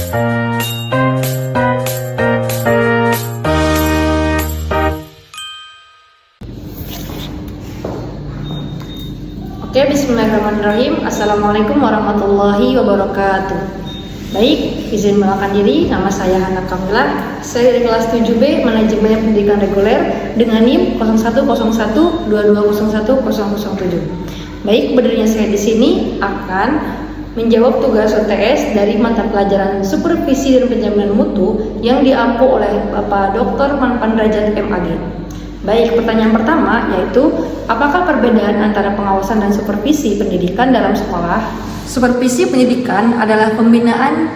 Oke, bismillahirrahmanirrahim. Assalamualaikum warahmatullahi wabarakatuh. Baik, izin mengenalkan diri, nama saya Hana Kamila. Saya dari kelas 7B Manajemen Pendidikan Reguler dengan NIM 010122010007. Baik, berdirinya saya di sini akan menjawab tugas UTS dari mata pelajaran Supervisi dan Penjaminan Mutu yang diampu oleh Bapak Dr. Manpan Derajat MAG. Baik, pertanyaan pertama yaitu apakah perbedaan antara pengawasan dan supervisi pendidikan dalam sekolah? Supervisi pendidikan adalah pembinaan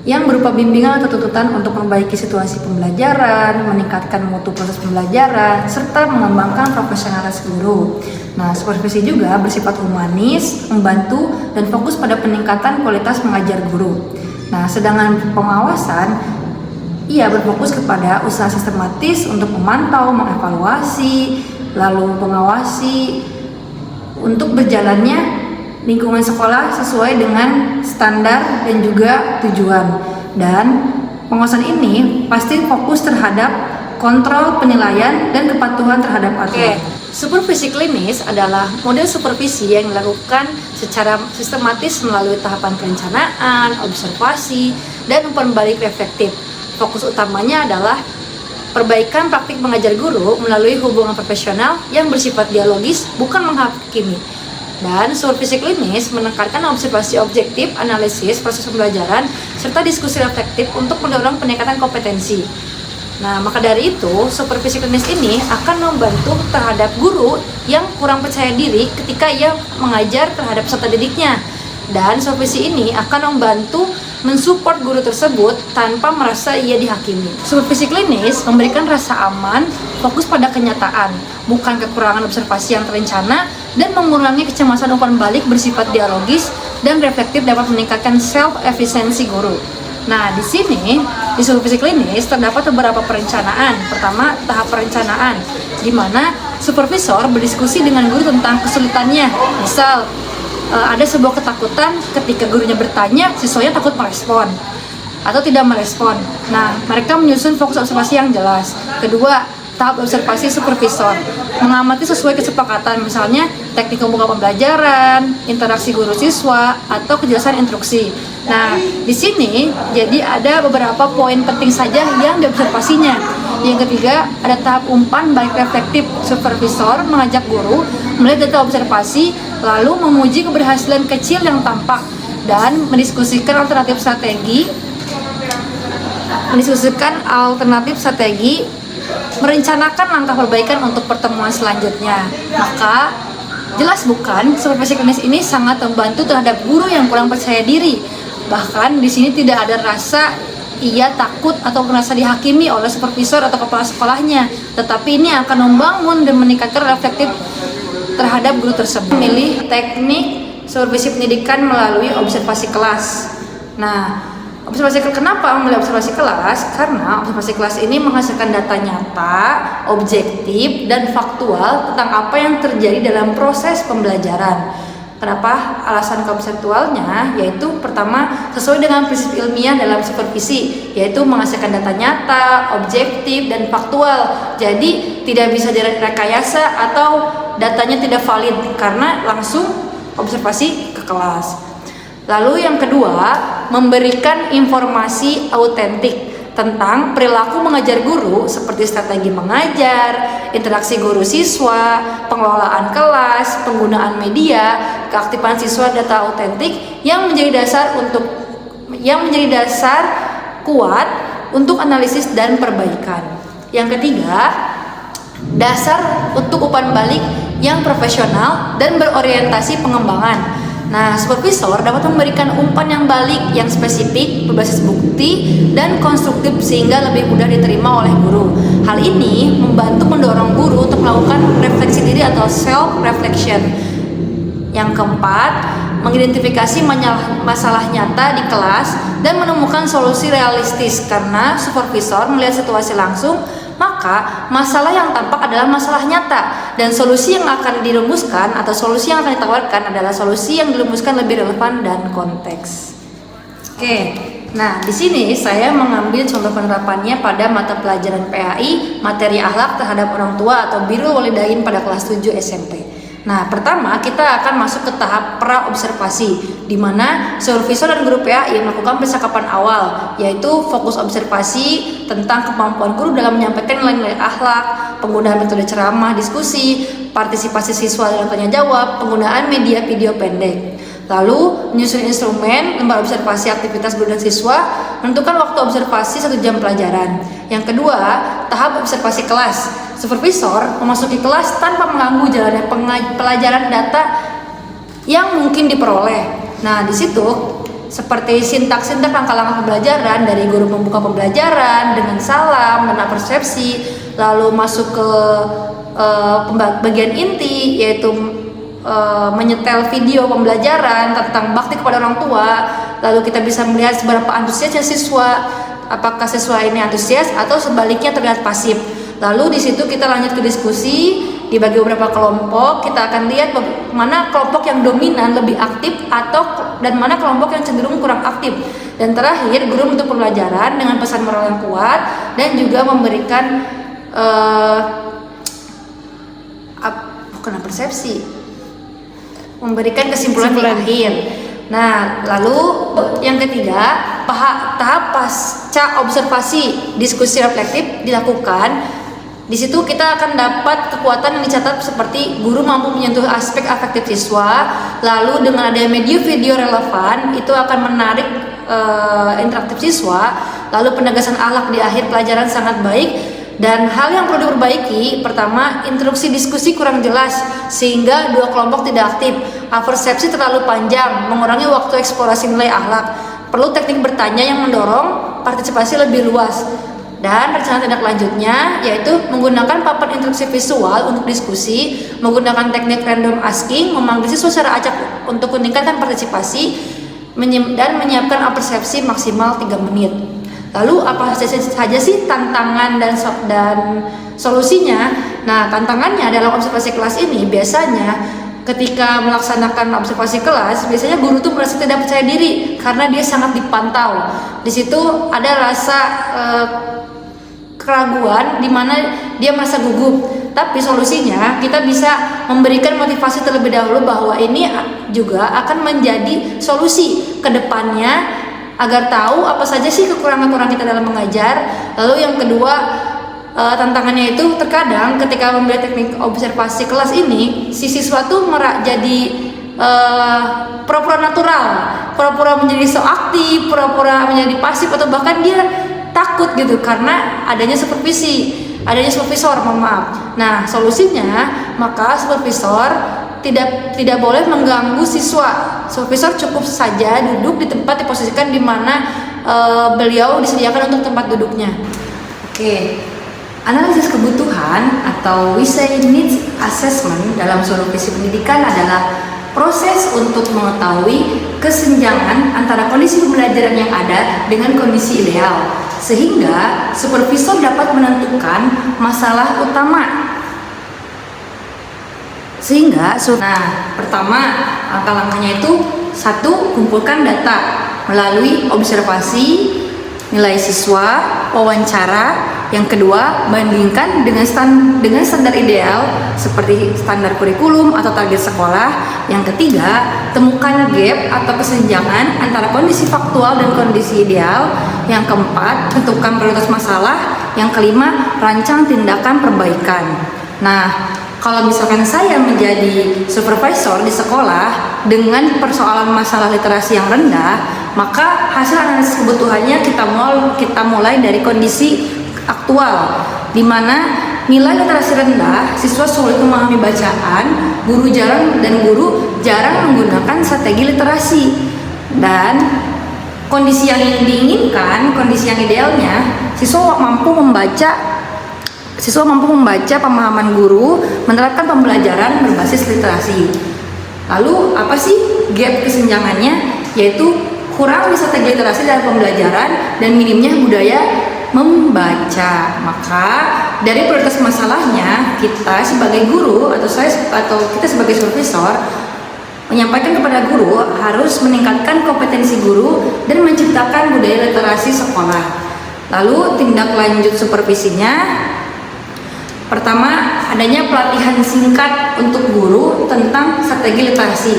yang berupa bimbingan atau tuntutan untuk memperbaiki situasi pembelajaran, meningkatkan mutu proses pembelajaran, serta mengembangkan profesionalitas guru. Nah, supervisi juga bersifat humanis, membantu, dan fokus pada peningkatan kualitas mengajar guru. Nah, sedangkan pengawasan ia berfokus kepada usaha sistematis untuk memantau, mengevaluasi, lalu mengawasi untuk berjalannya lingkungan sekolah sesuai dengan standar dan juga tujuan. Dan pengawasan ini pasti fokus terhadap kontrol, penilaian, dan kepatuhan terhadap aturan. Supervisi klinis adalah model supervisi yang dilakukan secara sistematis melalui tahapan perencanaan, observasi, dan umpan balik reflektif. Fokus utamanya adalah perbaikan praktik mengajar guru melalui hubungan profesional yang bersifat dialogis, bukan menghakimi. Dan supervisi klinis menekankan observasi objektif, analisis proses pembelajaran, serta diskusi reflektif untuk mendorong peningkatan kompetensi. Nah, maka dari itu, supervisi klinis ini akan membantu terhadap guru yang kurang percaya diri ketika ia mengajar terhadap peserta didiknya. Dan supervisi ini akan membantu mensupport guru tersebut tanpa merasa ia dihakimi. Supervisi klinis memberikan rasa aman, fokus pada kenyataan, bukan kekurangan observasi yang terencana, dan mengurangi kecemasan umpan balik bersifat dialogis dan reflektif dapat meningkatkan self-efisiensi guru. Nah, di sini, di supervisi klinis terdapat beberapa perencanaan. Pertama, tahap perencanaan, di mana supervisor berdiskusi dengan guru tentang kesulitannya. Misal, ada sebuah ketakutan ketika gurunya bertanya, siswanya takut merespon atau tidak merespon. Nah, mereka menyusun fokus observasi yang jelas. Kedua, tahap observasi supervisor, mengamati sesuai kesepakatan, misalnya teknik membuka pembelajaran, interaksi guru siswa, atau kejelasan instruksi. Nah, di sini jadi ada beberapa poin penting saja yang diobservasinya. Yang ketiga, ada tahap umpan balik reflektif. Supervisor mengajak guru melihat data observasi, lalu memuji keberhasilan kecil yang tampak dan mendiskusikan alternatif strategi, merencanakan langkah perbaikan untuk pertemuan selanjutnya. Maka jelas bukan, supervisi klinis ini sangat membantu terhadap guru yang kurang percaya diri. Bahkan di sini tidak ada rasa ia takut atau merasa dihakimi oleh supervisor atau kepala sekolahnya, tetapi ini akan membangun dan meningkatkan reflektif terhadap guru tersebut. Memilih teknik supervisi pendidikan melalui observasi kelas. Nah, kenapa memilih observasi kelas? Karena observasi kelas ini menghasilkan data nyata, objektif, dan faktual tentang apa yang terjadi dalam proses pembelajaran. Kenapa? Alasan konseptualnya yaitu pertama, sesuai dengan prinsip ilmiah dalam supervisi, yaitu menghasilkan data nyata, objektif, dan faktual. Jadi tidak bisa direkayasa atau datanya tidak valid karena langsung observasi ke kelas. Lalu yang kedua, memberikan informasi autentik tentang perilaku mengajar guru seperti strategi mengajar, interaksi guru siswa, pengelolaan kelas, penggunaan media, keaktifan siswa, data autentik yang menjadi dasar kuat untuk analisis dan perbaikan. Yang ketiga, dasar untuk umpan balik yang profesional dan berorientasi pengembangan. Nah, supervisor dapat memberikan umpan yang balik yang spesifik, berbasis bukti, dan konstruktif sehingga lebih mudah diterima oleh guru. Hal ini membantu mendorong guru untuk melakukan refleksi diri atau self-reflection. Yang keempat, mengidentifikasi masalah nyata di kelas dan menemukan solusi realistis. Karena supervisor melihat situasi langsung, maka masalah yang tampak adalah masalah nyata dan solusi yang akan dirumuskan atau solusi yang akan ditawarkan adalah solusi yang dirumuskan lebih relevan dan konteks. Oke, Nah, di sini saya mengambil contoh penerapannya pada mata pelajaran PAI, materi akhlak terhadap orang tua atau birrul walidain pada kelas 7 SMP. Nah, pertama kita akan masuk ke tahap pra-observasi, di mana supervisor dan guru PAI melakukan percakapan awal, yaitu fokus observasi tentang kemampuan guru dalam menyampaikan nilai-nilai akhlak, penggunaan metode ceramah, diskusi, partisipasi siswa dalam tanya jawab, penggunaan media video pendek. Lalu menyusun instrumen, lembar observasi aktivitas guru dan siswa, menentukan waktu observasi 1 jam pelajaran. Yang kedua, tahap observasi kelas. Supervisor memasuki kelas tanpa mengganggu jalannya pelajaran data yang mungkin diperoleh. Nah, di situ seperti sintak-sintak langkah-langkah pembelajaran, dari guru membuka pembelajaran dengan salam dan persepsi, lalu masuk ke bagian inti, yaitu menyetel video pembelajaran tentang bakti kepada orang tua. Lalu kita bisa melihat seberapa antusiasnya siswa, apakah siswa ini antusias atau sebaliknya terlihat pasif. Lalu di situ kita lanjut ke diskusi, dibagi beberapa kelompok. Kita akan lihat mana kelompok yang dominan lebih aktif dan mana kelompok yang cenderung kurang aktif. Dan terakhir, guru untuk pembelajaran dengan pesan moral yang kuat dan juga memberikan memberikan kesimpulan di akhir. Nah, lalu yang ketiga, tahap pasca observasi diskusi reflektif dilakukan. Di situ kita akan dapat kekuatan yang dicatat seperti guru mampu menyentuh aspek afektif siswa, lalu dengan adanya media video relevan itu akan menarik interaktif siswa, lalu penegasan akhlak di akhir pelajaran sangat baik. Dan hal yang perlu diperbaiki, pertama, instruksi diskusi kurang jelas sehingga dua kelompok tidak aktif. Persepsi terlalu panjang, mengurangi waktu eksplorasi nilai akhlak. Perlu teknik bertanya yang mendorong partisipasi lebih luas. Dan rencana tindak lanjutnya yaitu menggunakan papan instruksi visual untuk diskusi, menggunakan teknik random asking, memanggil siswa secara acak untuk meningkatkan partisipasi, dan menyiapkan persepsi maksimal 3 menit. Lalu apa saja sih tantangan dan solusinya? Nah, tantangannya dalam observasi kelas ini biasanya ketika melaksanakan observasi kelas, biasanya guru tuh merasa tidak percaya diri karena dia sangat dipantau. Di situ ada rasa keraguan di mana dia merasa gugup. Tapi solusinya kita bisa memberikan motivasi terlebih dahulu bahwa ini juga akan menjadi solusi ke depannya agar tahu apa saja sih kekurangan-kekurangan kita dalam mengajar. Lalu yang kedua, tantangannya itu terkadang ketika memberi teknik observasi kelas ini, si siswa tuh jadi pura-pura natural, pura-pura menjadi so aktif, pura-pura menjadi pasif, atau bahkan dia takut gitu karena adanya supervisor, mohon maaf. Nah, solusinya maka supervisor tidak boleh mengganggu siswa. Supervisor cukup saja duduk di tempat diposisikan di mana beliau disediakan untuk tempat duduknya. Oke. Analisis kebutuhan atau we say needs assessment dalam supervisi pendidikan adalah proses untuk mengetahui kesenjangan antara kondisi pembelajaran yang ada dengan kondisi ideal, sehingga supervisor dapat menentukan masalah utama. Pertama, langkah-langkahnya itu 1. Kumpulkan data melalui observasi nilai siswa, wawancara. Yang kedua, bandingkan dengan standar ideal seperti standar kurikulum atau target sekolah. Yang ketiga, temukan gap atau kesenjangan antara kondisi faktual dan kondisi ideal. Yang keempat, tentukan prioritas masalah. Yang kelima, rancang tindakan perbaikan. Nah, kalau misalkan saya menjadi supervisor di sekolah dengan persoalan masalah literasi yang rendah, maka hasil analisis kebutuhannya kita mulai dari kondisi aktual, di mana nilai literasi rendah, siswa sulit memahami bacaan, guru jarang menggunakan strategi literasi, dan kondisi yang diinginkan, kondisi yang idealnya, siswa mampu membaca pemahaman guru, menerapkan pembelajaran berbasis literasi. Lalu apa sih gap kesenjangannya? Yaitu kurang strategi literasi dalam pembelajaran dan minimnya budaya membaca. Maka dari prioritas masalahnya, kita sebagai guru atau kita sebagai supervisor menyampaikan kepada guru harus meningkatkan kompetensi guru dan menciptakan budaya literasi sekolah. Lalu tindak lanjut supervisinya, pertama adanya pelatihan singkat untuk guru tentang strategi literasi.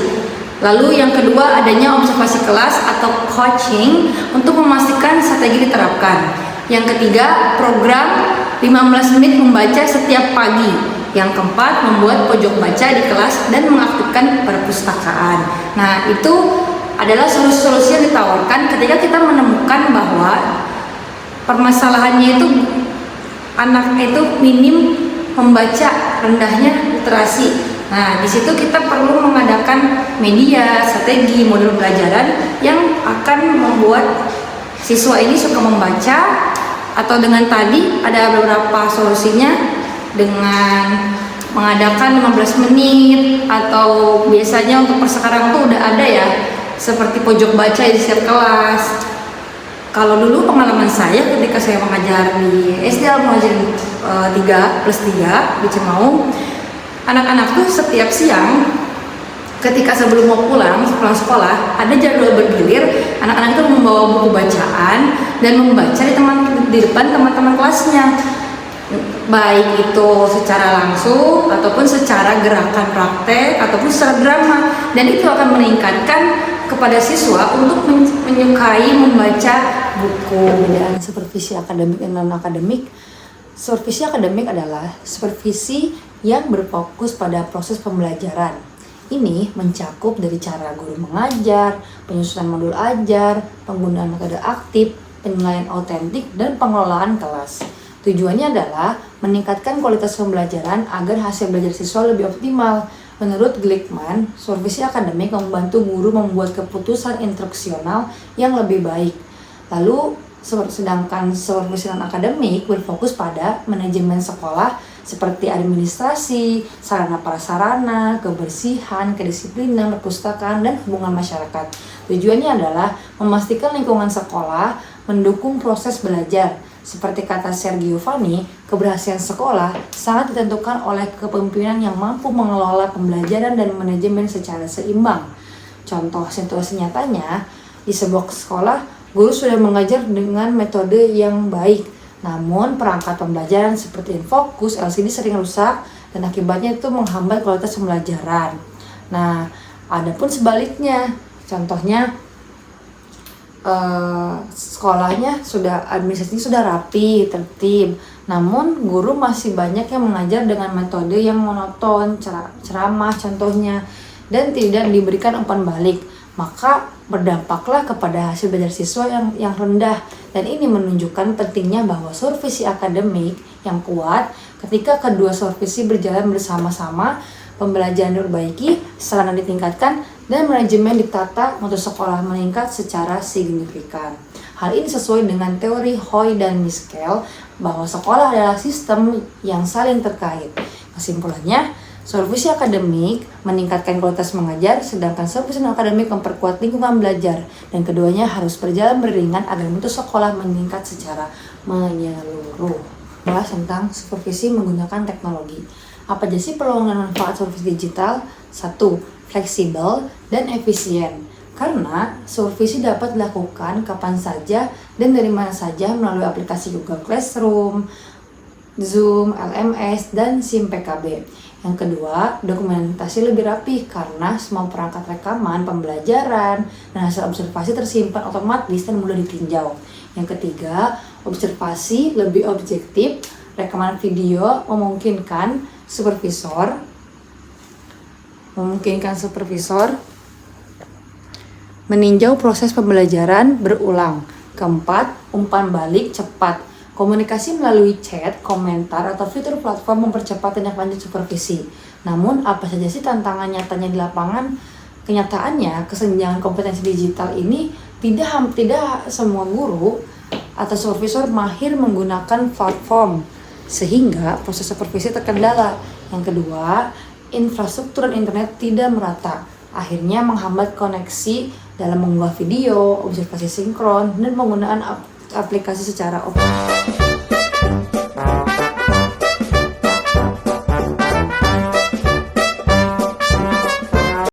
Lalu yang kedua adanya observasi kelas atau coaching untuk memastikan strategi diterapkan. Yang ketiga program 15 menit membaca setiap pagi. Yang keempat, membuat pojok baca di kelas dan mengaktifkan perpustakaan. Nah, itu adalah solusi-solusi yang ditawarkan ketika kita menemukan bahwa permasalahannya itu anak itu minim membaca, rendahnya literasi. Nah, di situ kita perlu mengadakan media, strategi, modul pelajaran yang akan membuat siswa ini suka membaca, atau dengan tadi ada beberapa solusinya dengan mengadakan 15 menit atau biasanya untuk sekarang tuh udah ada ya seperti pojok baca di setiap kelas. Kalau dulu pengalaman saya ketika saya mengajar di SD Al-Muhajirin 3+3 di Cimau, anak-anak tuh setiap siang ketika sebelum mau pulang sekolah ada jadwal bergilir, anak-anak itu membawa buku bacaan dan membaca di depan teman-teman kelasnya, baik itu secara langsung ataupun secara gerakan praktek ataupun secara drama, dan itu akan meningkatkan kepada siswa untuk menyukai membaca buku. Perbedaan supervisi akademik dan non akademik. Supervisi akademik adalah supervisi yang berfokus pada proses pembelajaran. Ini mencakup dari cara guru mengajar, penyusunan modul ajar, penggunaan metode aktif, penilaian autentik, dan pengelolaan kelas. Tujuannya adalah meningkatkan kualitas pembelajaran agar hasil belajar siswa lebih optimal. Menurut Glickman, supervisi akademik membantu guru membuat keputusan instruksional yang lebih baik. Lalu, sedangkan supervisi non-akademik berfokus pada manajemen sekolah seperti administrasi, sarana prasarana, kebersihan, kedisiplinan, perpustakaan, dan hubungan masyarakat. Tujuannya adalah memastikan lingkungan sekolah mendukung proses belajar. Seperti kata Sergio Giovanni, keberhasilan sekolah sangat ditentukan oleh kepemimpinan yang mampu mengelola pembelajaran dan manajemen secara seimbang. Contoh situasi nyatanya, di sebuah sekolah, guru sudah mengajar dengan metode yang baik, namun perangkat pembelajaran seperti Infocus, LCD sering rusak dan akibatnya itu menghambat kualitas pembelajaran. Nah, adapun sebaliknya, contohnya sekolahnya administrasinya sudah rapi, tertib, namun guru masih banyak yang mengajar dengan metode yang monoton, ceramah contohnya, dan tidak diberikan umpan balik, maka berdampaklah kepada hasil belajar siswa yang rendah. Dan ini menunjukkan pentingnya bahwa supervisi akademik yang kuat ketika kedua supervisi berjalan bersama-sama, pembelajaran diperbaiki, sarana ditingkatkan, dan manajemen ditata untuk sekolah meningkat secara signifikan. Hal ini sesuai dengan teori Hoy dan Miskel bahwa sekolah adalah sistem yang saling terkait. Kesimpulannya, supervisi akademik meningkatkan kualitas mengajar, sedangkan supervisi non-akademik memperkuat lingkungan belajar, dan keduanya harus berjalan beriringan agar mutu sekolah meningkat secara menyeluruh. Bahas tentang supervisi menggunakan teknologi. Apa aja sih peluang dan manfaat supervisi digital? 1. Fleksibel dan efisien. Karena supervisi dapat dilakukan kapan saja dan dari mana saja melalui aplikasi Google Classroom, Zoom, LMS, dan SIM PKB. Yang kedua, dokumentasi lebih rapi karena semua perangkat rekaman, pembelajaran, dan hasil observasi tersimpan otomatis dan mudah ditinjau. Yang ketiga, observasi lebih objektif, rekaman video memungkinkan supervisor meninjau proses pembelajaran berulang. Keempat, umpan balik cepat. Komunikasi melalui chat, komentar, atau fitur platform mempercepat tindak lanjut supervisi. Namun, apa saja sih tantangan nyatanya di lapangan? Kenyataannya, kesenjangan kompetensi digital ini tidak semua guru atau supervisor mahir menggunakan platform, sehingga proses supervisi terkendala. Yang kedua, infrastruktur internet tidak merata, akhirnya menghambat koneksi dalam mengunggah video, observasi sinkron, dan penggunaan aplikasi secara offline.